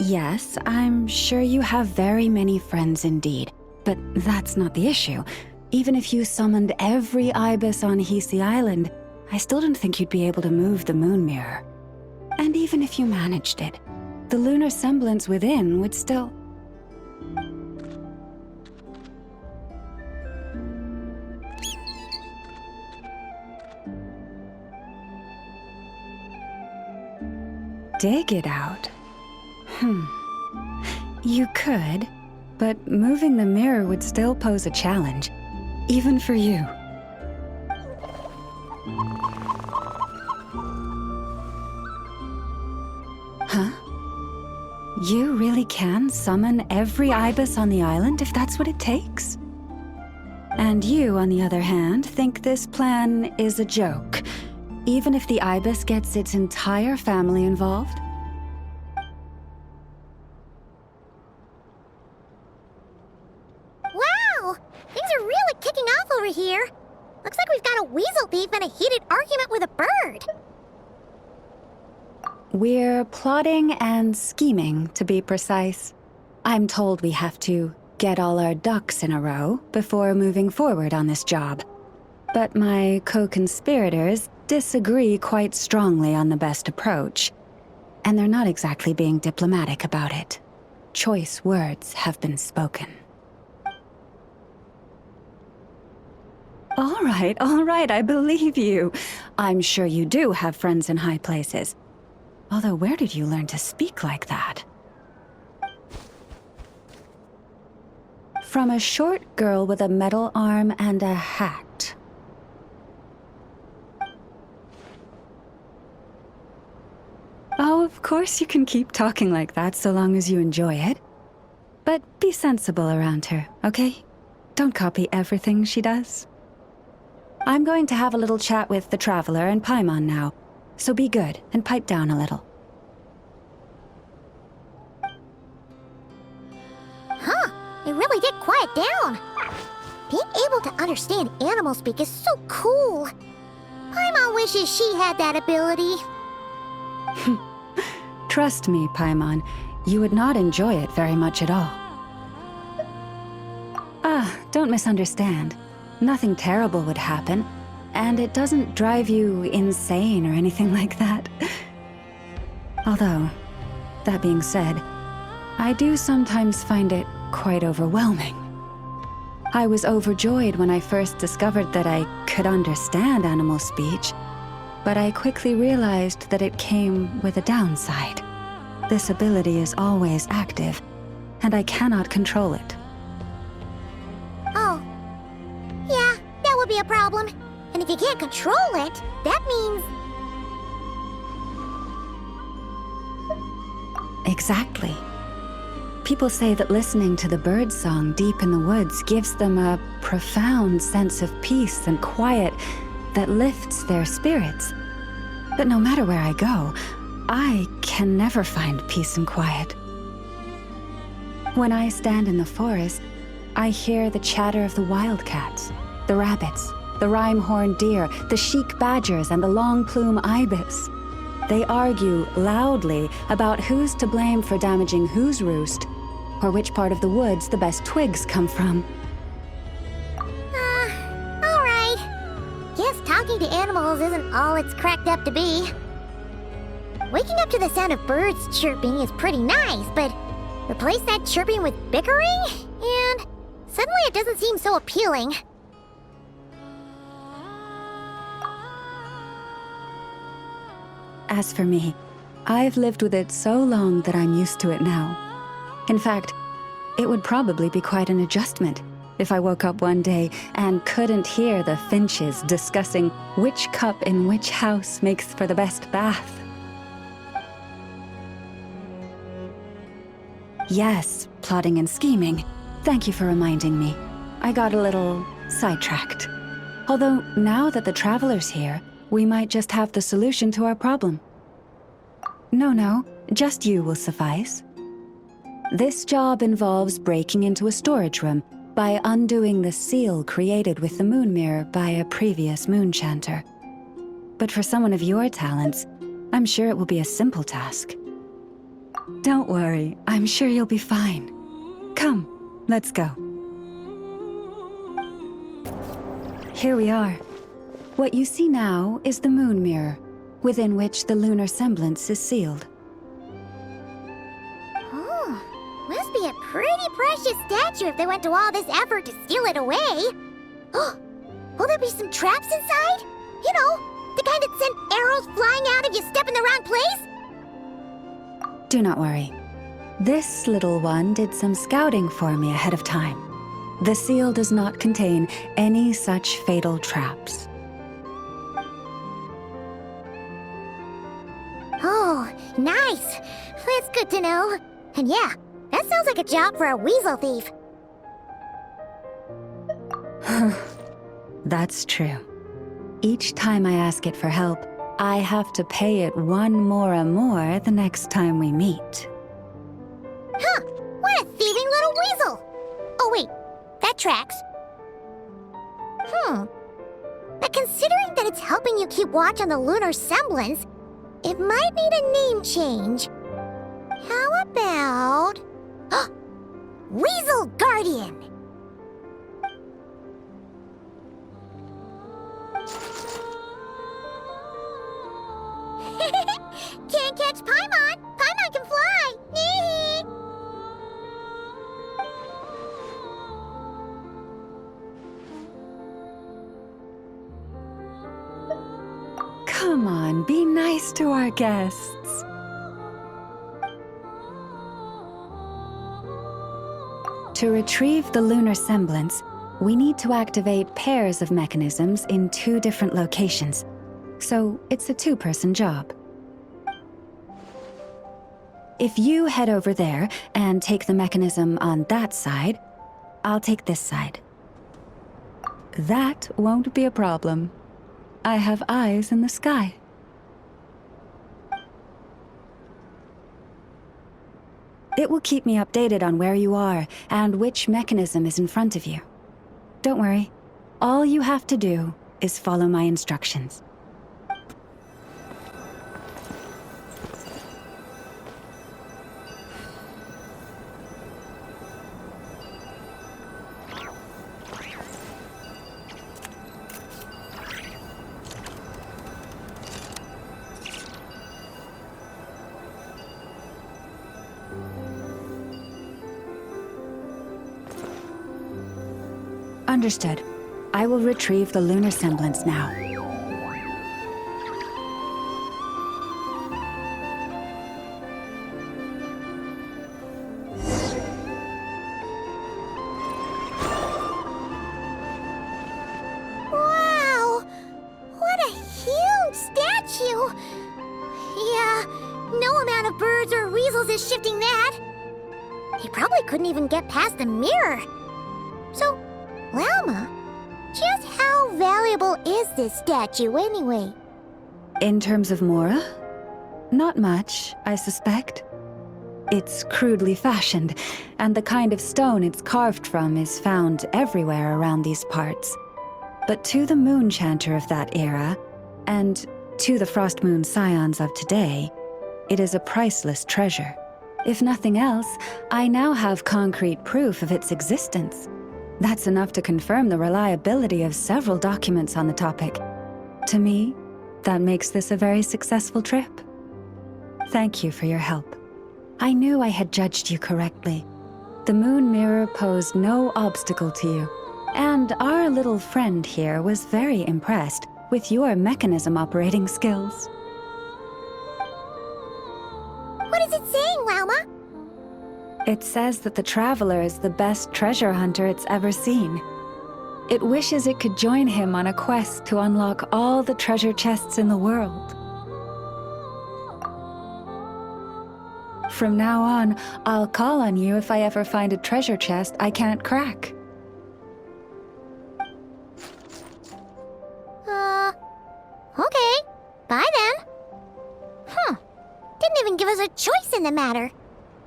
Yes, I'm sure you have very many friends indeed, but that's not the issue. Even if you summoned every ibis on Hisi Island, I still don't think you'd be able to move the moon mirror. And even if you managed it, the lunar semblance within would still... dig it out. You could, but moving the mirror would still pose a challenge, even for you. Huh? You really can summon every ibis on the island if that's what it takes? And you, on the other hand, think this plan is a joke, even if the ibis gets its entire family involved? Wow! Things are really kicking off over here. Looks like we've got a weasel thief and a heated argument with a bird. We're plotting and scheming, to be precise. I'm told we have to get all our ducks in a row before moving forward on this job. But my co-conspirators disagree quite strongly on the best approach, and they're not exactly being diplomatic about it. Choice words have been spoken. All right, I believe you. I'm sure you do have friends in high places. Although, where did you learn to speak like that? From a short girl with a metal arm and a hat. Oh, of course you can keep talking like that so long as you enjoy it. But be sensible around her, okay? Don't copy everything she does. I'm going to have a little chat with the Traveler and Paimon now, so be good and pipe down a little. Huh, it really did quiet down. Being able to understand animal speak is so cool. Paimon wishes she had that ability. Trust me, Paimon, you would not enjoy it very much at all. Don't misunderstand. Nothing terrible would happen, and it doesn't drive you insane or anything like that. Although, that being said, I do sometimes find it quite overwhelming. I was overjoyed when I first discovered that I could understand animal speech, but I quickly realized that it came with a downside. This ability is always active, and I cannot control it. Oh. Yeah, that would be a problem. And if you can't control it, that means... Exactly. People say that listening to the bird song deep in the woods gives them a profound sense of peace and quiet that lifts their spirits. But no matter where I go, I can never find peace and quiet. When I stand in the forest, I hear the chatter of the wildcats, the rabbits, the rhyme-horned deer, the chic badgers, and the long-plume ibis. They argue loudly about who's to blame for damaging whose roost, or which part of the woods the best twigs come from. Alright. Guess talking to animals isn't all it's cracked up to be. Waking up to the sound of birds chirping is pretty nice, but replace that chirping with bickering, and suddenly it doesn't seem so appealing. As for me, I've lived with it so long that I'm used to it now. In fact, it would probably be quite an adjustment if I woke up one day and couldn't hear the finches discussing which cup in which house makes for the best bath. Yes, plotting and scheming. Thank you for reminding me. I got a little sidetracked. Although, now that the Traveler's here, we might just have the solution to our problem. No, just you will suffice. This job involves breaking into a storage room by undoing the seal created with the moon mirror by a previous moonchanter. But for someone of your talents, I'm sure it will be a simple task. Don't worry, I'm sure you'll be fine. Come, let's go. Here we are. What you see now is the moon mirror, within which the lunar semblance is sealed. Oh, must be a pretty precious statue if they went to all this effort to steal it away. Will there be some traps inside? You know, the kind that send arrows flying out if you step in the wrong place? Do not worry. This little one did some scouting for me ahead of time. The seal does not contain any such fatal traps. Oh, nice. That's good to know. And yeah, that sounds like a job for a weasel thief. That's true. Each time I ask it for help, I have to pay it one more the next time we meet. Huh, what a thieving little weasel! Oh wait, that tracks. But considering that it's helping you keep watch on the lunar semblance, it might need a name change. How about... Weasel Guardian! Can't catch Paimon! Paimon can fly! Come on, be nice to our guests. To retrieve the lunar semblance, we need to activate pairs of mechanisms in 2 different locations. So it's a 2-person job. If you head over there and take the mechanism on that side, I'll take this side. That won't be a problem. I have eyes in the sky. It will keep me updated on where you are and which mechanism is in front of you. Don't worry. All you have to do is follow my instructions. Understood. I will retrieve the lunar semblance now. Wow! What a huge statue! Yeah, no amount of birds or weasels is shifting that. He probably couldn't even get past the mirror. So, Lauma, just how valuable is this statue anyway? In terms of Mora? Not much, I suspect. It's crudely fashioned, and the kind of stone it's carved from is found everywhere around these parts. But to the moon chanter of that era, and to the Frost Moon scions of today, it is a priceless treasure. If nothing else, I now have concrete proof of its existence. That's enough to confirm the reliability of several documents on the topic. To me, that makes this a very successful trip. Thank you for your help. I knew I had judged you correctly. The moon mirror posed no obstacle to you, and our little friend here was very impressed with your mechanism operating skills. What is it saying, Lauma? It says that the Traveler is the best treasure hunter it's ever seen. It wishes it could join him on a quest to unlock all the treasure chests in the world. From now on, I'll call on you if I ever find a treasure chest I can't crack. Okay. Bye then. Didn't even give us a choice in the matter.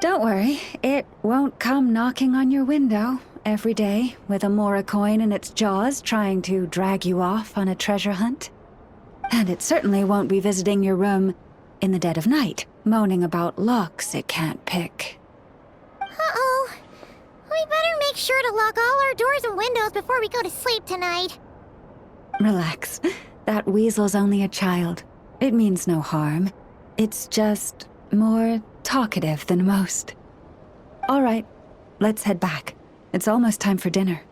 Don't worry, it won't come knocking on your window every day with a Mora coin in its jaws trying to drag you off on a treasure hunt. And it certainly won't be visiting your room in the dead of night, moaning about locks it can't pick. Uh-oh. We better make sure to lock all our doors and windows before we go to sleep tonight. Relax. That weasel's only a child. It means no harm. It's just more talkative than most. All right, let's head back. It's almost time for dinner.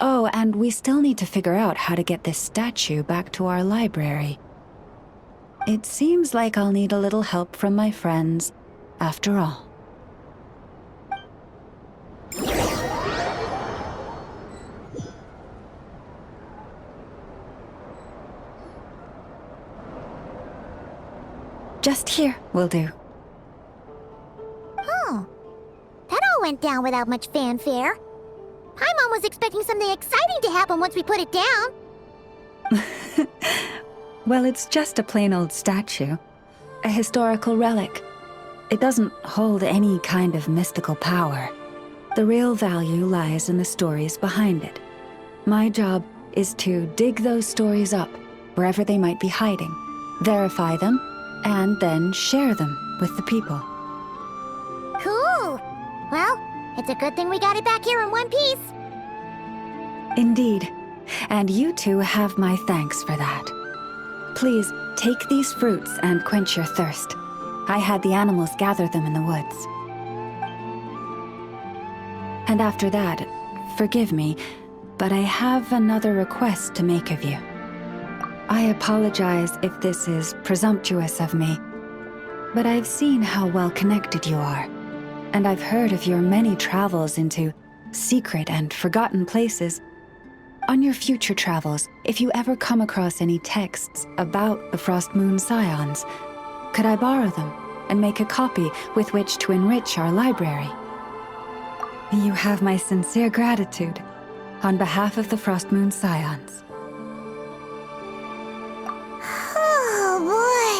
Oh, and we still need to figure out how to get this statue back to our library. It seems like I'll need a little help from my friends, after all. Just here will do. Oh, that all went down without much fanfare. Paimon was expecting something exciting to happen once we put it down. Well, it's just a plain old statue. A historical relic. It doesn't hold any kind of mystical power. The real value lies in the stories behind it. My job is to dig those stories up, wherever they might be hiding, verify them, and then share them with the people. Cool. Well, it's a good thing we got it back here in one piece. Indeed. And you two have my thanks for that. Please, take these fruits and quench your thirst. I had the animals gather them in the woods. And after that, forgive me, but I have another request to make of you. I apologize if this is presumptuous of me, but I've seen how well connected you are, and I've heard of your many travels into secret and forgotten places. On your future travels, if you ever come across any texts about the Frost Moon Scions, could I borrow them and make a copy with which to enrich our library? You have my sincere gratitude on behalf of the Frost Moon Scions. Oh boy.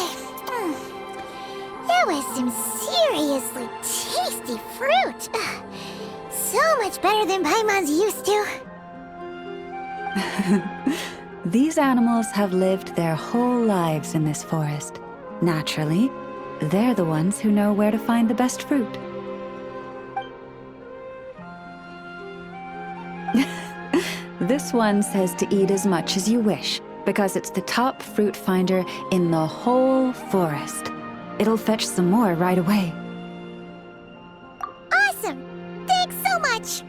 That was some seriously tasty fruit. So much better than Paimon's used to. These animals have lived their whole lives in this forest. Naturally, they're the ones who know where to find the best fruit. This one says to eat as much as you wish, because it's the top fruit finder in the whole forest. It'll fetch some more right away. Awesome! Thanks so much!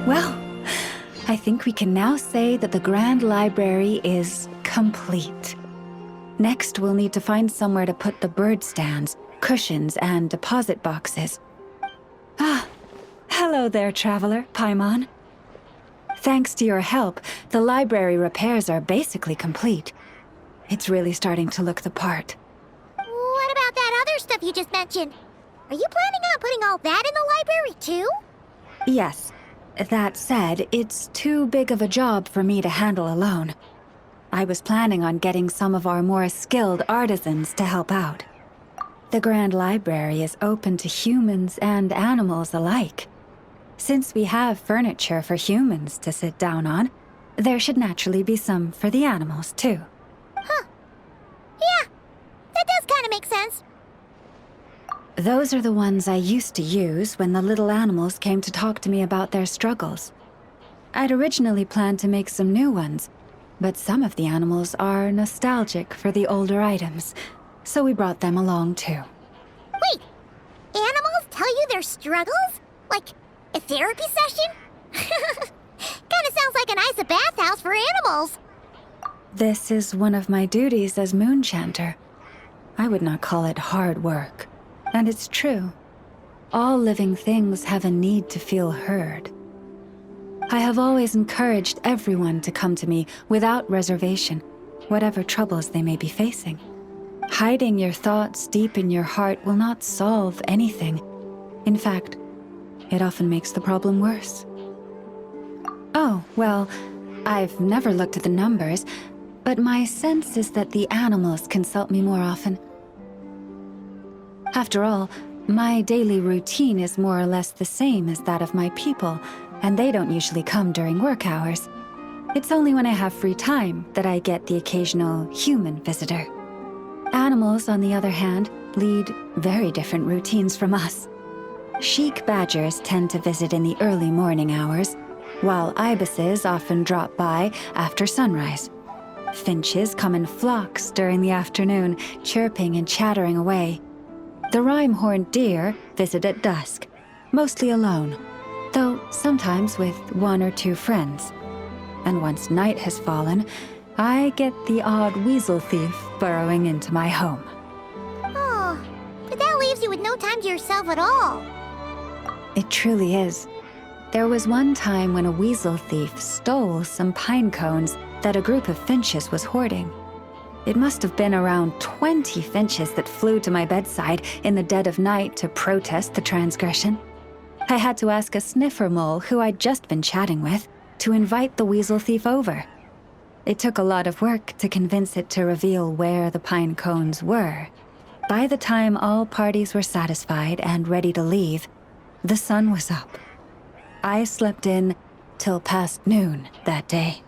Well, I think we can now say that the Grand Library is complete. Next, we'll need to find somewhere to put the bird stands, cushions, and deposit boxes. Ah, hello there, traveler, Paimon. Thanks to your help, the library repairs are basically complete. It's really starting to look the part. What about that other stuff you just mentioned? Are you planning on putting all that in the library too? Yes. That said, it's too big of a job for me to handle alone. I was planning on getting some of our more skilled artisans to help out. The Grand Library is open to humans and animals alike. Since we have furniture for humans to sit down on, there should naturally be some for the animals too. Huh. Yeah, that does kind of make sense. Those are the ones I used to use when the little animals came to talk to me about their struggles. I'd originally planned to make some new ones, but some of the animals are nostalgic for the older items, so we brought them along too. Wait, animals tell you their struggles? Like a therapy session? Kinda sounds like a nice bathhouse for animals. This is one of my duties as Moon Chanter. I would not call it hard work. And it's true. All living things have a need to feel heard. I have always encouraged everyone to come to me without reservation, whatever troubles they may be facing. Hiding your thoughts deep in your heart will not solve anything. In fact, it often makes the problem worse. Oh, well, I've never looked at the numbers, but my sense is that the animals consult me more often. After all, my daily routine is more or less the same as that of my people, and they don't usually come during work hours. It's only when I have free time that I get the occasional human visitor. Animals, on the other hand, lead very different routines from us. Sheik badgers tend to visit in the early morning hours, while ibises often drop by after sunrise. Finches come in flocks during the afternoon, chirping and chattering away. The rhyme-horned deer visit at dusk, mostly alone, though sometimes with one or two friends. And once night has fallen, I get the odd weasel thief burrowing into my home. Oh, but that leaves you with no time to yourself at all. It truly is. There was one time when a weasel thief stole some pine cones that a group of finches was hoarding. It must have been around 20 finches that flew to my bedside in the dead of night to protest the transgression. I had to ask a sniffer mole who I'd just been chatting with to invite the weasel thief over. It took a lot of work to convince it to reveal where the pine cones were. By the time all parties were satisfied and ready to leave, the sun was up. I slept in till past noon that day.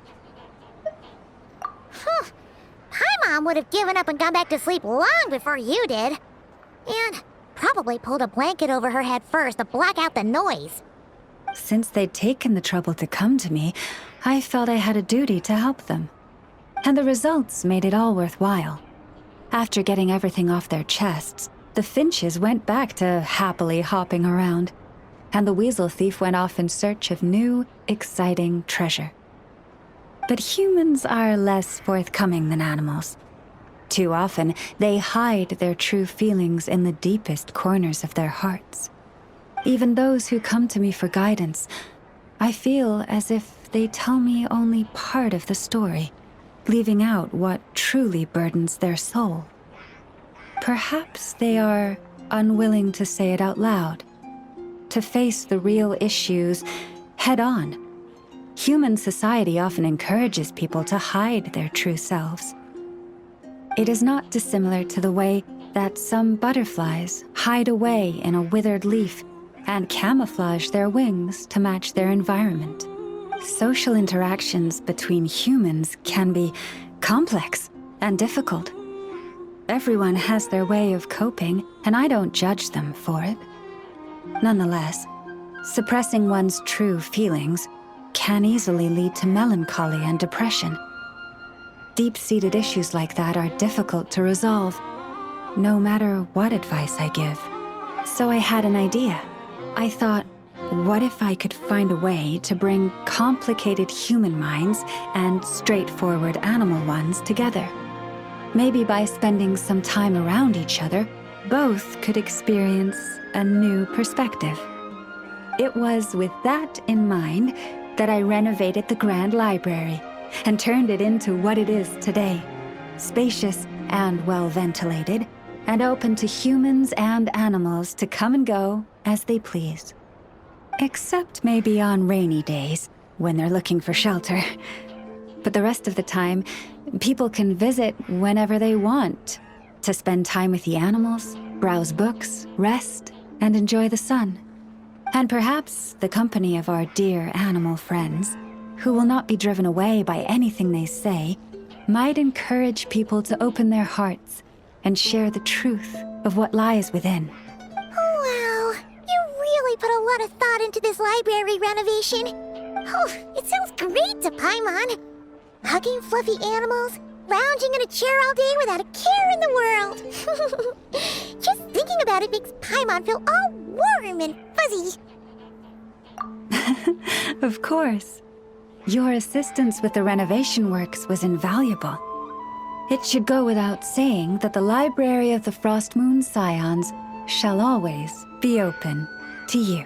Paimon would have given up and gone back to sleep long before you did. And probably pulled a blanket over her head first to block out the noise. Since they'd taken the trouble to come to me, I felt I had a duty to help them. And the results made it all worthwhile. After getting everything off their chests, the finches went back to happily hopping around, and the weasel thief went off in search of new, exciting treasure. But humans are less forthcoming than animals. Too often, they hide their true feelings in the deepest corners of their hearts. Even those who come to me for guidance, I feel as if they tell me only part of the story, leaving out what truly burdens their soul. Perhaps they are unwilling to say it out loud, to face the real issues head on. Human society often encourages people to hide their true selves. It is not dissimilar to the way that some butterflies hide away in a withered leaf and camouflage their wings to match their environment. Social interactions between humans can be complex and difficult. Everyone has their way of coping, and I don't judge them for it. Nonetheless, suppressing one's true feelings can easily lead to melancholy and depression. Deep-seated issues like that are difficult to resolve, no matter what advice I give. So I had an idea. I thought, what if I could find a way to bring complicated human minds and straightforward animal ones together? Maybe by spending some time around each other, both could experience a new perspective. It was with that in mind that I renovated the Grand Library and turned it into what it is today, spacious and well-ventilated, and open to humans and animals to come and go as they please. Except maybe on rainy days, when they're looking for shelter. But the rest of the time, people can visit whenever they want, to spend time with the animals, browse books, rest, and enjoy the sun. And perhaps the company of our dear animal friends, who will not be driven away by anything they say, might encourage people to open their hearts and share the truth of what lies within. Wow, you really put a lot of thought into this library renovation. Oh, it sounds great to Paimon. Hugging fluffy animals, lounging in a chair all day without a care in the world. Just thinking about it makes Paimon feel all warm and fuzzy. Of course. Your assistance with the renovation works was invaluable. It should go without saying that the Library of the Frost Moon Scions shall always be open to you.